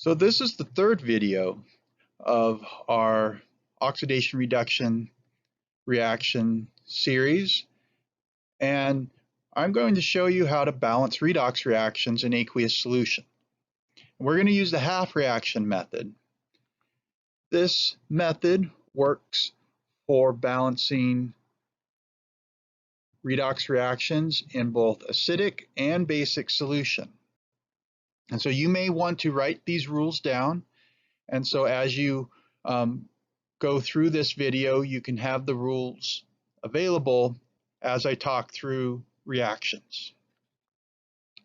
So this is the third video of our oxidation reduction reaction series, and I'm going to show you how to balance redox reactions in aqueous solution. We're going to use the half reaction method. This method works for balancing redox reactions in both acidic and basic solution. And so you may want to write these rules down. And so as you go through this video, you can have the rules available as I talk through reactions.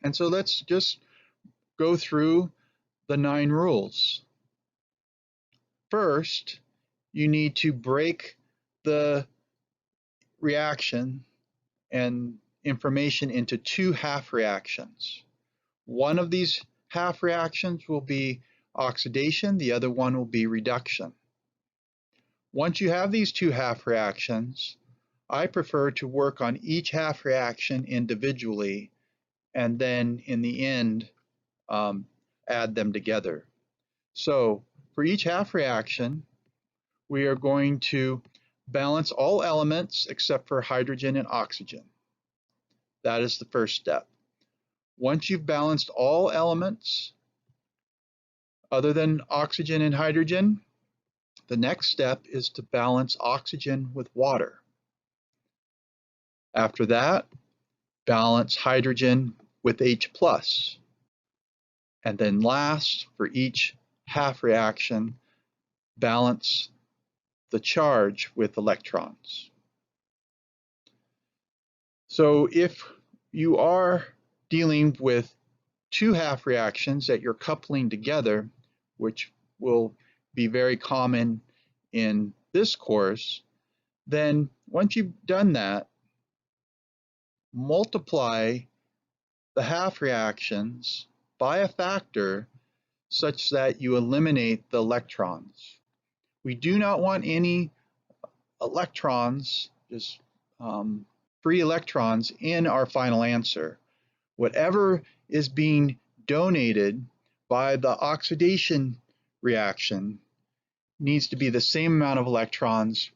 And so let's just go through the 9 rules. First, you need to break the reaction and information into 2 half reactions. One of these half reactions will be oxidation, the other one will be reduction. Once you have these 2 half reactions, I prefer to work on each half reaction individually and then in the end add them together. So for each half reaction, we are going to balance all elements except for hydrogen and oxygen. That is the first step. Once you've balanced all elements other than oxygen and hydrogen, the next step is to balance oxygen with water. After that, balance hydrogen with H+. And then last, for each half reaction, balance the charge with electrons. So if you are dealing with 2 half reactions that you're coupling together, which will be very common in this course, then once you've done that, multiply the half reactions by a factor such that you eliminate the electrons. We do not want any electrons, just free electrons in our final answer. Whatever is being donated by the oxidation reaction needs to be the same amount of electrons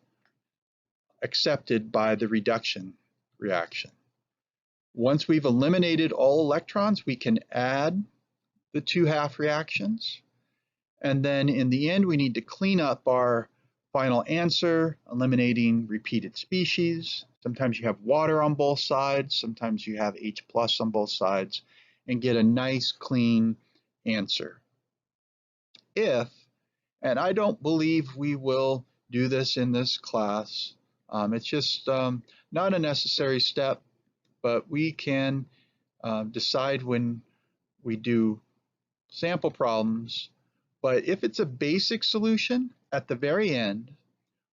accepted by the reduction reaction. Once we've eliminated all electrons, we can add the 2 half reactions. And then in the end, we need to clean up our final answer, eliminating repeated species. Sometimes you have water on both sides, sometimes you have H+ on both sides, and get a nice clean answer. If, and I don't believe we will do this in this class, it's just not a necessary step, but we can decide when we do sample problems. But if it's a basic solution, at the very end,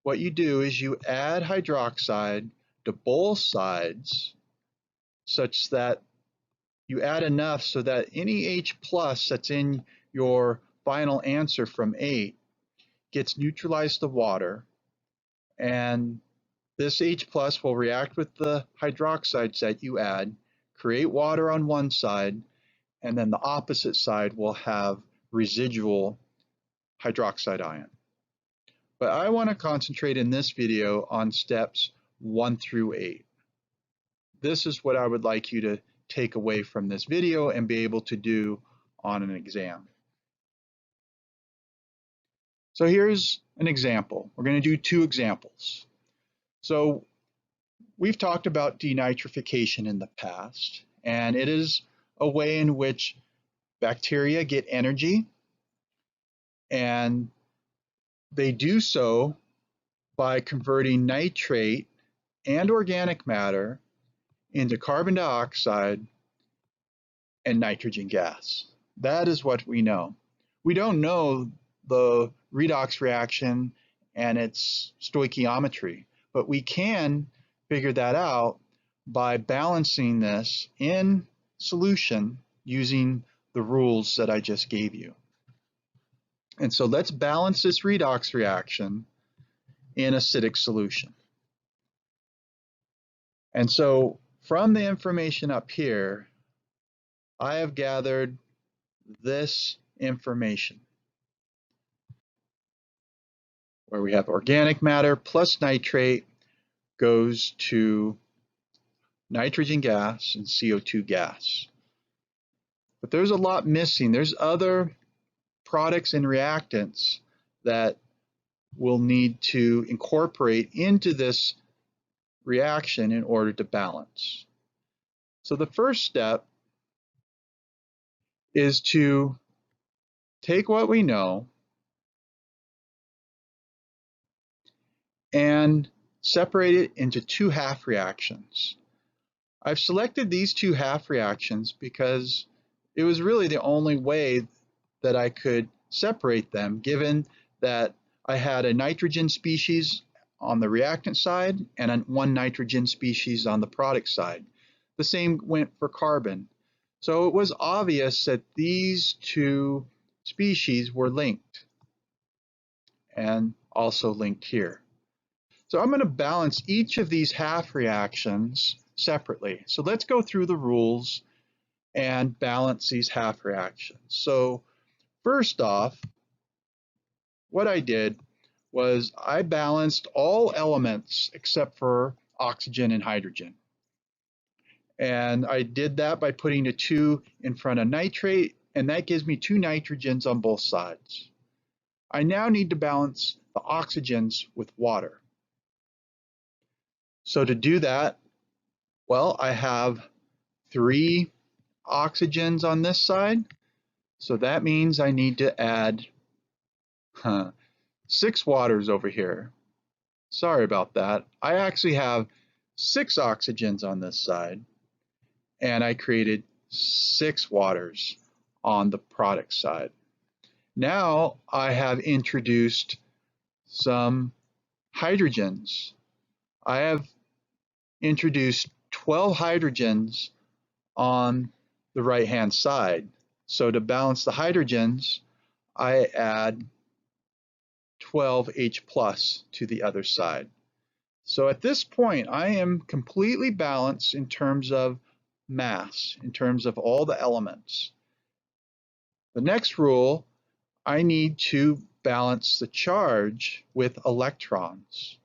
what you do is you add hydroxide to both sides such that you add enough so that any H+ that's in your final answer from 8 gets neutralized to water, and this H+ will react with the hydroxides that you add, create water on one side, and then the opposite side will have residual hydroxide ion. But I want to concentrate in this video on steps 1 through 8. This is what I would like you to take away from this video and be able to do on an exam. So here's an example. We're going to do 2 examples. So we've talked about denitrification in the past, and it is a way in which bacteria get energy, and they do so by converting nitrate and organic matter into carbon dioxide and nitrogen gas. That is what we know. We don't know the redox reaction and its stoichiometry, but we can figure that out by balancing this in solution using the rules that I just gave you. And so let's balance this redox reaction in acidic solution. And so from the information up here, I have gathered this information, where we have organic matter plus nitrate goes to nitrogen gas and CO2 gas. But there's a lot missing. There's other products and reactants that we'll need to incorporate into this reaction in order to balance. So the first step is to take what we know and separate it into two half reactions. I've selected these two half reactions because it was really the only way that I could separate them, given that I had a nitrogen species on the reactant side and one nitrogen species on the product side. The same went for carbon. So it was obvious that these two species were linked and also linked here. So I'm going to balance each of these half reactions separately. So let's go through the rules and balance these half reactions. So first off, what I did was I balanced all elements except for oxygen and hydrogen. And I did that by putting a 2 in front of nitrate, and that gives me 2 nitrogens on both sides. I now need to balance the oxygens with water. So to do that, well, I have 3 oxygens on this side, so that means I need to add 6 waters over here. Sorry about that. I actually have 6 oxygens on this side, and I created 6 waters on the product side. Now I have introduced some hydrogens. I have introduced 12 hydrogens on the right-hand side. So to balance the hydrogens, I add 12 H+ to the other side. So at this point, I am completely balanced in terms of mass, in terms of all the elements. The next rule, I need to balance the charge with electrons.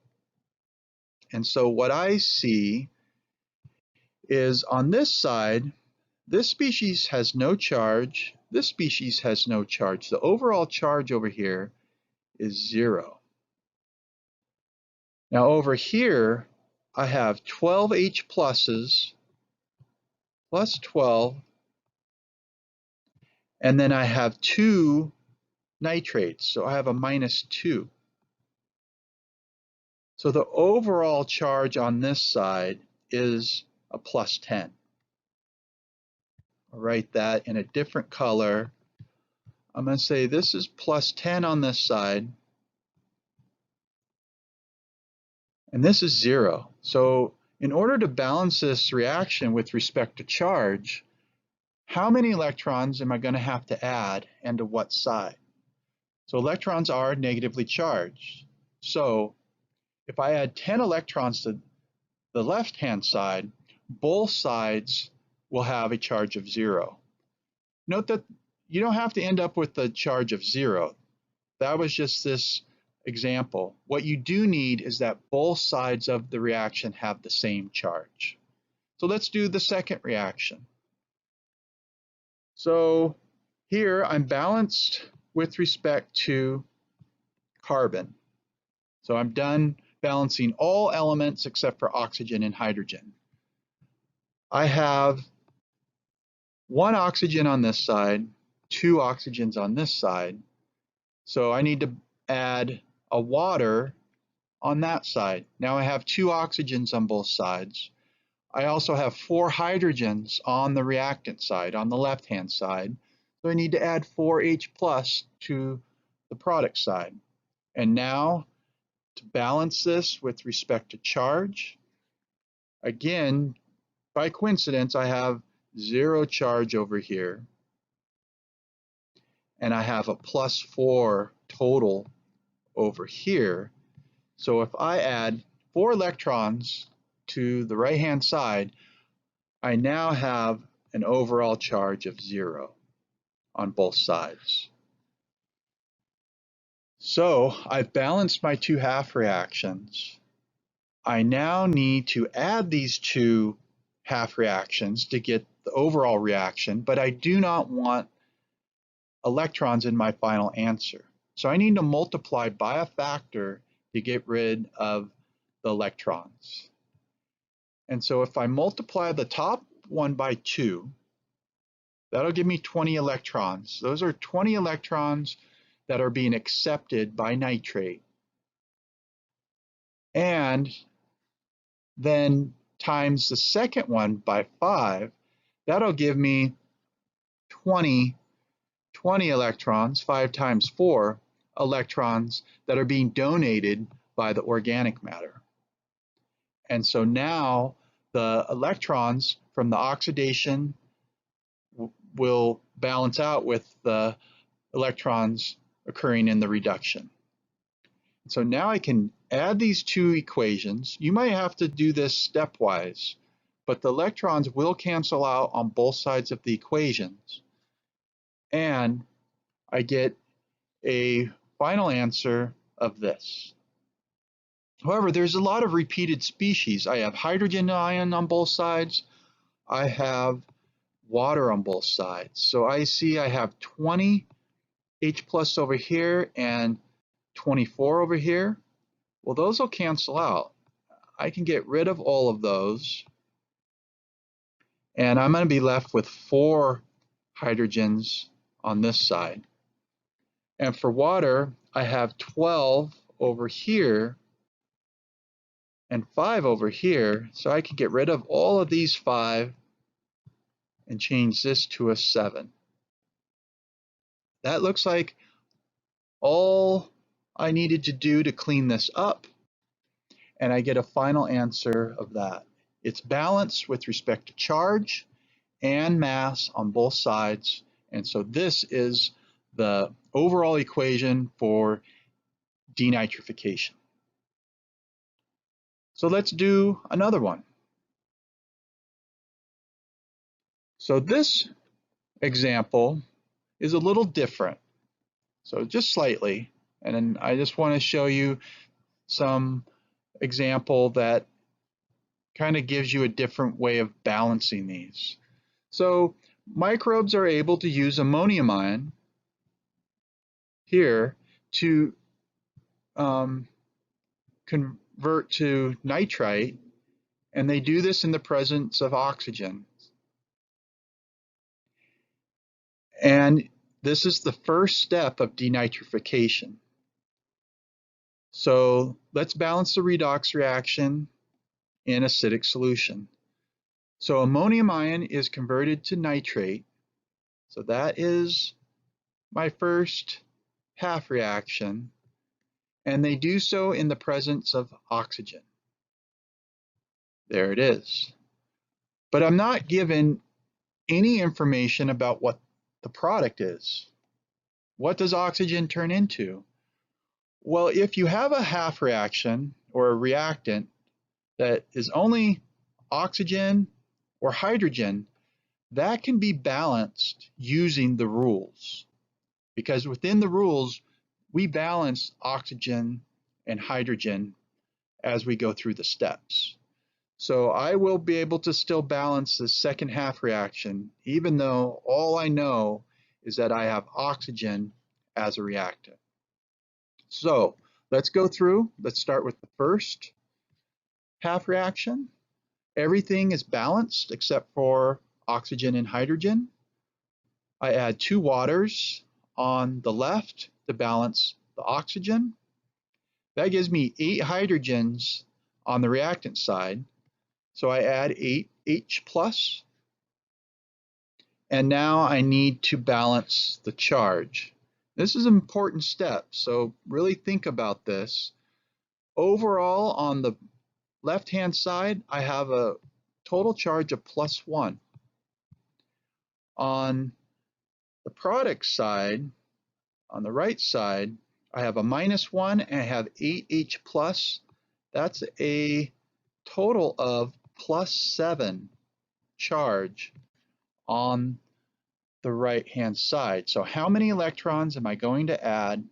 And so what I see is on this side, this species has no charge, this species has no charge. The overall charge over here is 0. Now over here, I have 12 H pluses plus 12, and then I have 2 nitrates, so I have a -2. So the overall charge on this side is a +10. I'll write that in a different color. I'm going to say this is +10 on this side, and this is 0. So in order to balance this reaction with respect to charge, how many electrons am I going to have to add and to what side? So electrons are negatively charged. So if I add 10 electrons to the left-hand side, both sides will have a charge of 0. Note that you don't have to end up with the charge of 0. That was just this example. What you do need is that both sides of the reaction have the same charge. So let's do the second reaction. So here I'm balanced with respect to carbon. So I'm done balancing all elements except for oxygen and hydrogen. I have 1 oxygen on this side, 2 oxygens on this side. So I need to add a water on that side. Now I have 2 oxygens on both sides. I also have 4 hydrogens on the reactant side, on the left-hand side. So I need to add 4 H+ to the product side. And now to balance this with respect to charge, again, by coincidence, I have 0 charge over here, and I have a +4 total over here. So if I add 4 electrons to the right-hand side, I now have an overall charge of 0. on both sides. So I've balanced my two half reactions. I now need to add these two half reactions to get the overall reaction, but I do not want electrons in my final answer. So I need to multiply by a factor to get rid of the electrons. And so if I multiply the top one by 2, that'll give me 20 electrons. Those are 20 electrons that are being accepted by nitrate. And then times the second one by 5, that'll give me 20 electrons, 5 times 4 electrons that are being donated by the organic matter. And so now the electrons from the oxidation will balance out with the electrons occurring in the reduction. So now I can add these two equations. You might have to do this stepwise, but the electrons will cancel out on both sides of the equations. And I get a final answer of this. However, there's a lot of repeated species. I have hydrogen ion on both sides. I have water on both sides. So I see I have 20 H plus over here and 24 over here. Well, those will cancel out. I can get rid of all of those. And I'm going to be left with 4 hydrogens on this side. And for water, I have 12 over here and 5 over here. So I can get rid of all of these 5 and change this to a 7. That looks like all I needed to do to clean this up. And I get a final answer of that. It's balanced with respect to charge and mass on both sides. And so this is the overall equation for denitrification. So let's do another one. So this example is a little different. So just slightly. And then I just want to show you some example that kind of gives you a different way of balancing these. So microbes are able to use ammonium ion here to convert to nitrite, and they do this in the presence of oxygen. And this is the first step of denitrification. So let's balance the redox reaction in acidic solution. So ammonium ion is converted to nitrate. So that is my first half reaction. And they do so in the presence of oxygen. There it is. But I'm not given any information about what the product is. What does oxygen turn into? Well, if you have a half reaction or a reactant that is only oxygen or hydrogen, that can be balanced using the rules. Because within the rules, we balance oxygen and hydrogen as we go through the steps. So I will be able to still balance the second half reaction, even though all I know is that I have oxygen as a reactant. So let's go through. Let's start with the first half reaction. Everything is balanced except for oxygen and hydrogen. I add 2 waters on the left to balance the oxygen. That gives me 8 hydrogens on the reactant side. So I add 8 H plus. And now I need to balance the charge. This is an important step, so really think about this. Overall, on the left-hand side, I have a total charge of +1. On the product side, on the right side, I have a -1 and I have 8H plus. That's a total of +7 charge on the right-hand side. So how many electrons am I going to add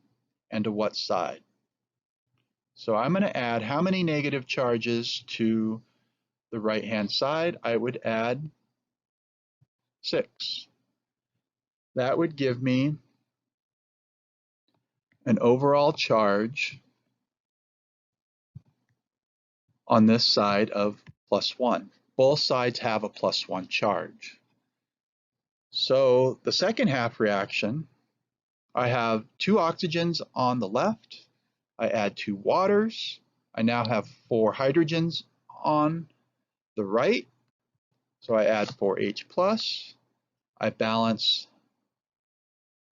and to what side? So I'm going to add how many negative charges to the right-hand side? I would add 6. That would give me an overall charge on this side of +1. Both sides have a +1 charge. So the second half reaction, I have 2 oxygens on the left. I add 2 waters. I now have 4 hydrogens on the right. So I add 4H+. I balance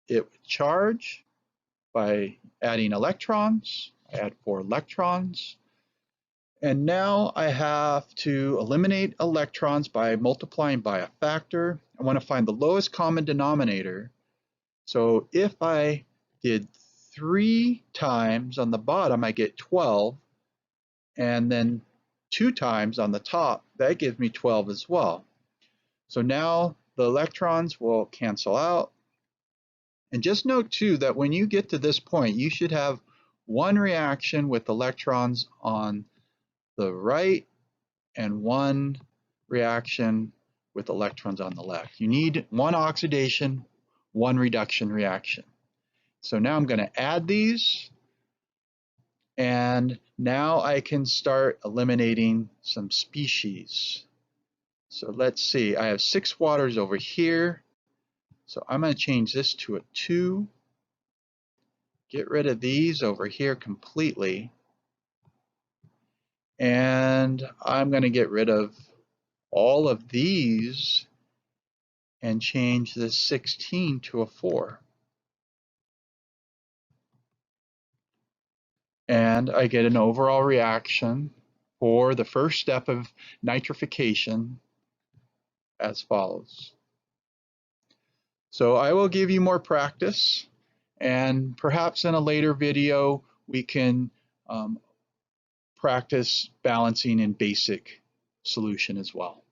it with charge by adding electrons. I add 4 electrons. And now I have to eliminate electrons by multiplying by a factor. I want to find the lowest common denominator. So if I did 3 times on the bottom, I get 12. And then 2 times on the top, that gives me 12 as well. So now the electrons will cancel out. And just note too that when you get to this point, you should have one reaction with electrons on the right and one reaction with electrons on the left. You need one oxidation, one reduction reaction. So now I'm going to add these, and now I can start eliminating some species. So let's see, I have 6 waters over here. So I'm going to change this to a 2. Get rid of these over here completely. And I'm going to get rid of all of these and change this 16 to a 4. And I get an overall reaction for the first step of nitrification as follows. So I will give you more practice, and perhaps in a later video we can practice balancing in basic solution as well.